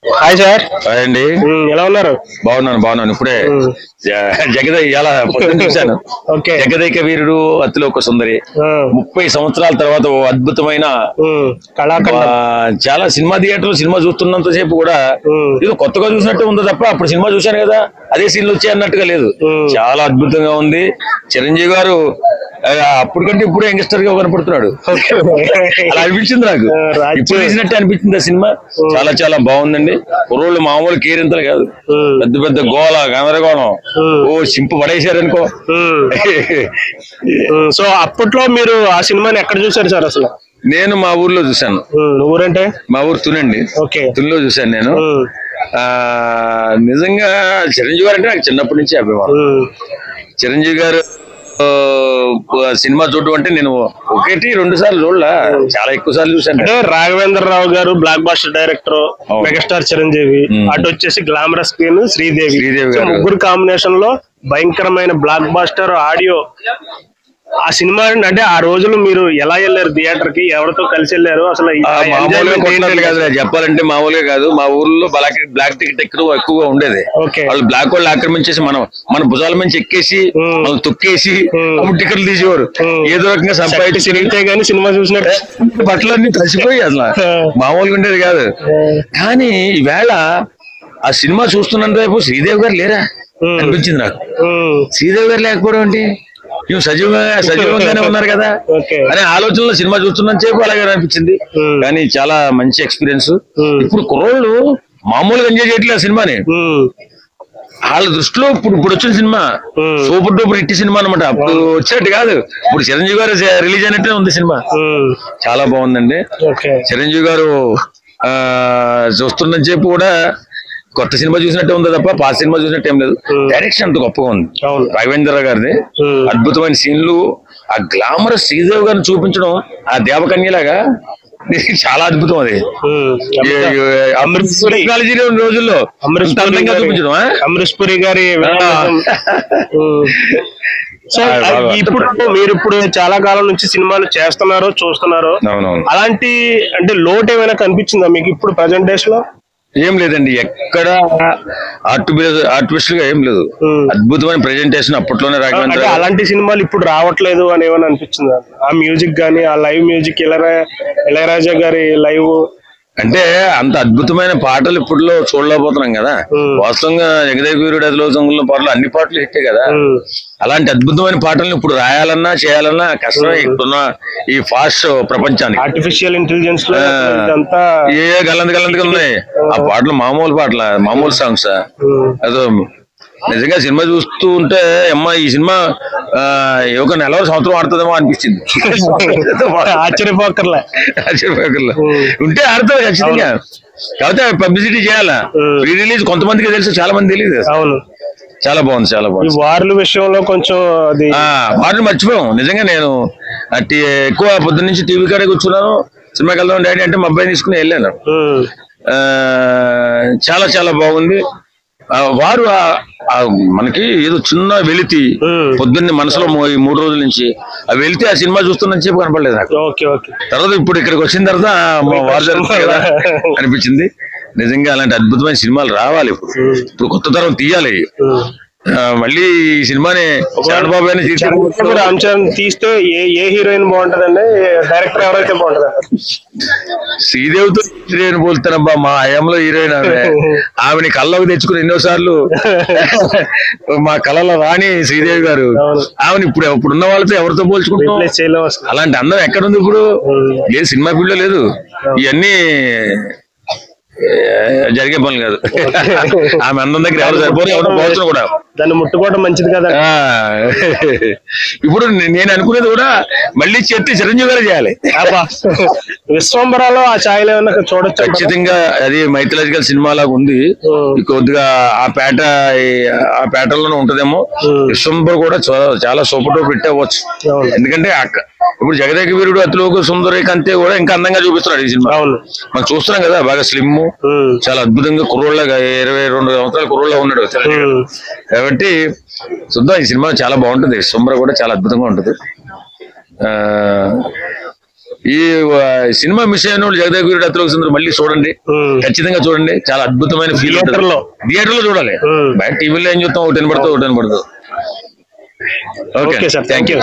Hi sir. Hi అండి. ఎలా ఉన్నారు? బాగున్నాను. ఇప్పుడే ఇలా పొద్దున్న చూశాను. జగదేక వీరుడు అతిలోక సుందరి 30 సంవత్సరాల తర్వాత ఓ అద్భుతమైన చాలా సినిమా థియేటర్ సినిమా చూస్తున్నంత సేపు కూడా ఇది కొత్తగా చూసినట్టే ఉందో తప్ప అప్పుడు సినిమా చూశాను కదా అదే సీన్లు వచ్చాయి అన్నట్టుగా లేదు. చాలా అద్భుతంగా ఉంది. చిరంజీవి గారు అప్పటికంటే ఇప్పుడు యంగ్స్టర్ గా కనపడుతున్నాడు. అలా అనిపించింది నాకు. ఇప్పుడు తీసినట్టే అనిపించింది ఆ సినిమా. చాలా చాలా బాగుందండి. కుర్రోళ్ళు మామూలు కేరింతలు కాదు, పెద్ద పెద్ద గోల గందరగోళం ఓ సింపు పడేశారనుకో. సో అప్పట్లో మీరు ఆ సినిమాని ఎక్కడ చూసారు సార్? అసలు నేను మా ఊర్లో చూసాను. ఊరంటే మా ఊరు తునండి. తునిలో చూసాను నేను. నిజంగా చిరంజీవి గారు అంటే నాకు చిన్నప్పటి నుంచి అభిమానం. చిరంజీవి గారు సినిమా చూడడం అంటే నేను 1-2 సార్లు చూడలా, చాలా ఎక్కువ సార్లు చూసాను. అంటే రాఘవేంద్రరావు గారు black buster director, megastar Chiranjeevi, అటు వచ్చేసి గ్లామరస్ క్వీన్ శ్రీదేవి గారు, ముగ్గురు కాంబినేషన్ లో భయంకరమైన బ్లాక్ బాస్టర్ ఆడియో. ఆ సినిమా అంటే ఆ రోజులు మీరు ఎలా వెళ్ళారు థియేటర్ కి? ఎవరితో కలిసి వెళ్ళారు? అసలు చెప్పాలంటే మామూలుగా కాదు. మా ఊర్లో బ్లాక్ టికెట్ ఎక్కువగా ఉండేది. వాళ్ళు బ్లాక్ వాళ్ళు ఆక్రమించేసి మన భుజాల నుంచి ఎక్కేసి వాళ్ళు తొక్కేసి టికెట్లు తీసేవారు. ఏదో రకంగా సంపాదించి తిరిగితే గానీ సినిమా చూసినట్టు బట్టలన్నీ కలిసిపోయి అసలు మామూలుగా ఉండేది కాదు. కానీ ఈవేళ ఆ సినిమా చూస్తున్నంత వైపు శ్రీదేవి గారు లేరా అనిపించింది నాకు. శ్రీదేవి గారు లేకపోవడం అంటే సజీవంగానే ఉన్నారు కదా అనే ఆలోచనలో సినిమా చూస్తున్నాను చెప్పి అలాగే అనిపించింది. కానీ చాలా మంచి ఎక్స్పీరియన్స్. ఇప్పుడు కుర్రోళ్ళు మామూలుగా ఎంజాయ్ చేయట్లేదు సినిమాని. వాళ్ళ దృష్టిలో ఇప్పుడు వచ్చిన cinema super duper hit cinema అనమాట. అప్పుడు వచ్చినట్టు కాదు, ఇప్పుడు చిరంజీవి గారు రిలీజ్ అయినట్టే ఉంది సినిమా. చాలా బాగుందండి. చిరంజీవి గారు చూస్తున్న చెప్పి కూడా కొత్త సినిమా చూసినట్టే ఉందో తప్ప పాత సినిమా చూసినట్టు ఏం లేదు. డైరెక్షన్ అంత గొప్పగా ఉంది రాఘవేంద్ర గారిది. అద్భుతమైన సీన్లు, ఆ గ్లామరస్ శ్రీదేవి గారిని చూపించడం ఆ దేవకన్యలాగా చాలా అద్భుతం. అది టెక్నాలజీ రోజుల్లో చూపించడం. అమరీష్ పురి గారి మీరు ఇప్పుడు చాలా కాలం నుంచి సినిమాలు చేస్తున్నారు, చూస్తున్నారు. అలాంటి అంటే లోటు ఏమైనా కనిపించిందా మీకు ఇప్పుడు ప్రజెంట్ డేస్ లో? ఏం లేదండి, ఎక్కడ ఆర్టిఫిషియల్ గా ఏం లేదు. అద్భుతమైన ప్రెజెంటేషన్ అప్పట్లోనే రాఘవేంద్ర. అలాంటి సినిమాలు ఇప్పుడు రావట్లేదు అని ఏమైనా అనిపించింది? ఆ మ్యూజిక్ గానీ, ఆ లైవ్ మ్యూజిక్, ఇళయరాజా గారి లైవ్ అంటే అంత అద్భుతమైన పాటలు ఇప్పుడులో చూడలేకపోతున్నాం కదా. వాస్తవంగా జగదేక వీరుడు అతిలోక సుందరి పాటలు అన్ని పాటలు హిట్టే కదా. అలాంటి అద్భుతమైన పాటలను ఇప్పుడు రాయాలన్నా చేయాలన్నా కష్టమే ఇప్పుడున్న ఈ ఫాస్ట్ ప్రపంచానికి. ఆర్టిఫిషియల్ ఇంటెలిజెన్స్ లో ఏ గల్లంతగా ఉన్నాయి ఆ పాటలు. మామూలు సాంగ్స్. అదో నిజంగా సినిమా చూస్తూ ఉంటే అమ్మా ఈ సినిమా ఒక నెల సంవత్సరం ఆడుతుందేమో అనిపించింది. ఆశ్చర్యపోకర్లా ఉంటే ఆడుతుంది ఖచ్చితంగా. కాకపోతే పబ్లిసిటీ చేయాలా. ప్రీ రిలీజ్ కొంతమందికి తెలుసు, చాలా మంది తెలియదు. అవును, చాలా బాగుంది. వార్ల విషయంలో కొంచెం వారిని మర్చిపోయాం. నిజంగా నేను ఎక్కువ పొద్దున్న నుంచి టీవీ కాడే కూర్చున్నాను. సినిమాకి వెళ్దాం డాడీ అంటే మా అబ్బాయిని తీసుకుని వెళ్ళాను. చాలా చాలా బాగుంది. వారు మనకి ఏదో చిన్న వెలితి పొద్దున్నే మనసులో 3 రోజుల నుంచి ఆ వెలితి ఆ సినిమా చూస్తున్నా చెప్పి కనపడలేదు నాకు. తర్వాత ఇప్పుడు ఇక్కడికి వచ్చిన తర్వాత వారు జరుగుతుంది కదా అనిపించింది. నిజంగా అలాంటి అద్భుతమైన సినిమాలు రావాలి. ఇప్పుడు కొత్త తరం తీయాలి. మళ్ళీ ఈ సినిమాని చంద్రబాబు రామ్ చరణ్ తీస్తే ఏ హీరోయిన్ బాగుంటదండి? డైరెక్టర్ ఎవరైతే బాగుంటది? శ్రీదేవితో హీరోయిన్ పోలుతానబ్బా. మా హయాంలో హీరోయిన్ ఆమెని కళ్ళకు తెచ్చుకుని ఎన్నోసార్లు మా కళలో రాని శ్రీదేవి గారు. ఆమెను ఇప్పుడున్న వాళ్ళతో ఎవరితో పోల్చుకుంటాం? అలాంటి అందం ఎక్కడుంది ఇప్పుడు? లేదు, సినిమా ఫీల్డ్ లో లేదు. ఇవన్నీ జరిగే పనులు కాదు. ఆమె అందం దగ్గర ఎవరు సరిపోరు, ఎవరు పోల్చడం కూడా. దాన్ని ముట్టుకోవడం మంచిది కదా. ఇప్పుడు నేను అనుకునేది కూడా మళ్ళీ చిరంజీవి గారు చేయాలి. విశ్వంబరాలో ఆ ఛాయలు ఏమన్నా చూడొచ్చు ఖచ్చితంగా. అది మైథలాజికల్ సినిమా లాగా ఉంది. కొద్దిగా ఆ పేటలోనే ఉంటదేమో. విశ్వంబర కూడా చాలా సూపర్ టూపర్ హిట్ అవ్వచ్చు. ఎందుకంటే ఇప్పుడు జగదేక వీరుడు అతిలోక సుందరి కంటే కూడా ఇంకా అందంగా చూపిస్తున్నాడు ఈ సినిమా. మనం చూస్తున్నాం కదా, బాగా స్లిమ్, చాలా అద్భుతంగా కుర్రోళ్ళగా 22 సంవత్సరాల కుర్రోళ్ళగా ఉన్నాడు కాబట్టి చూద్దాం. ఈ సినిమా చాలా బాగుంటుంది. విశ్వంబర కూడా చాలా అద్భుతంగా ఉంటుంది. ఈ సినిమా మిస్ అయిన వాళ్ళు జగదేగుడి అతిలోక సుందరి మళ్ళీ చూడండి, ఖచ్చితంగా చూడండి. చాలా అద్భుతమైన ఫీల్ థియేటర్ లో చూడాలి. బయట టీవీలో ఏం చూస్తాం, ఒకటి వినపడుతుంది. Okay sir, thank you.